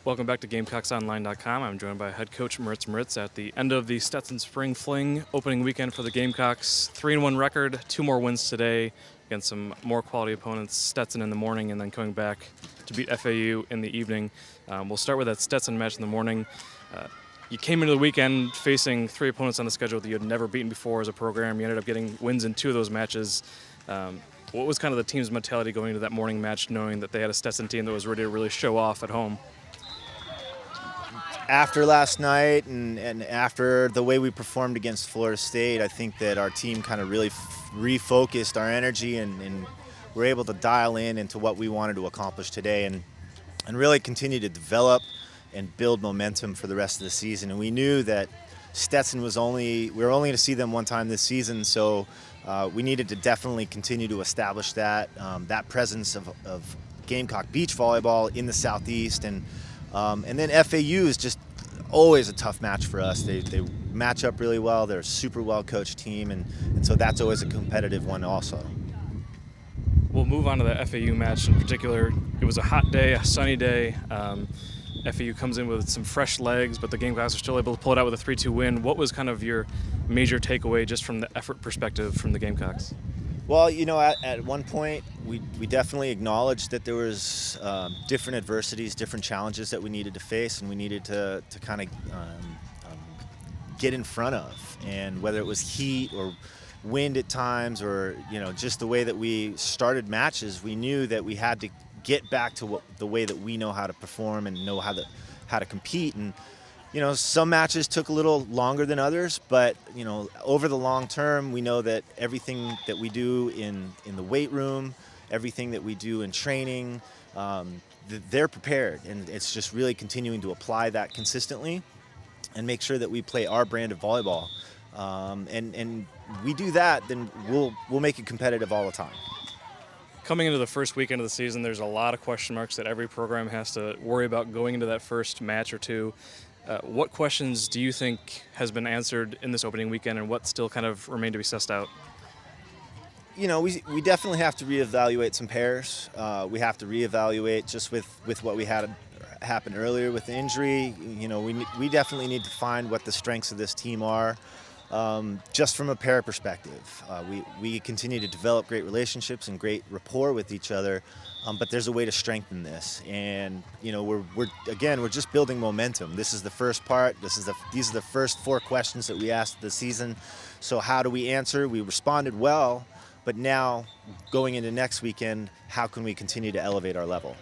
Welcome back to GamecocksOnline.com. I'm joined by head coach Moritz at the end of the Stetson Spring Fling opening weekend for the Gamecocks. 3-1 record, 2 more wins today against some more quality opponents, Stetson in the morning and then coming back to beat FAU in the evening. We'll start with that Stetson match in the morning. You came into the weekend facing 3 opponents on the schedule that you had never beaten before as a program. You ended up getting wins in 2 of those matches. What was kind of the team's mentality going into that morning match, knowing that they had a Stetson team that was ready to really show off at home? After last night and after the way we performed against Florida State, I think that our team kind of really refocused our energy and were able to dial in into what we wanted to accomplish today and really continue to develop and build momentum for the rest of the season. And we knew that Stetson we were only to see them one time this season, so we needed to definitely continue to establish that presence of Gamecock beach volleyball in the Southeast. And then FAU is just always a tough match for us. They match up really well. They're a super well-coached team, and so that's always a competitive one also. We'll move on to the FAU match in particular. It was a hot day, a sunny day. FAU comes in with some fresh legs, but the Gamecocks are still able to pull it out with a 3-2 win. What was kind of your major takeaway just from the effort perspective from the Gamecocks? Well, you know, at one point, we definitely acknowledged that there was different adversities, different challenges that we needed to face, and we needed to kind of get in front of. And whether it was heat or wind at times, or just the way that we started matches, we knew that we had to get back to the way that we know how to perform and know how to compete. And some matches took a little longer than others, but over the long term, we know that everything that we do in the weight room, everything that we do in training, they're prepared, and it's just really continuing to apply that consistently and make sure that we play our brand of volleyball. And we do that, then we'll make it competitive all the time. Coming into the first weekend of the season, there's a lot of question marks that every program has to worry about going into that first match or two. What questions do you think has been answered in this opening weekend, and what still kind of remain to be sussed out? We definitely have to reevaluate some pairs. We have to reevaluate just with what we had happen earlier with the injury. We definitely need to find what the strengths of this team are. Just from a pair perspective, we continue to develop great relationships and great rapport with each other, but there's a way to strengthen this. And we're just building momentum. This is the first part. These are the first 4 questions that we asked this season. So how do we answer? We responded well, but now going into next weekend, how can we continue to elevate our level?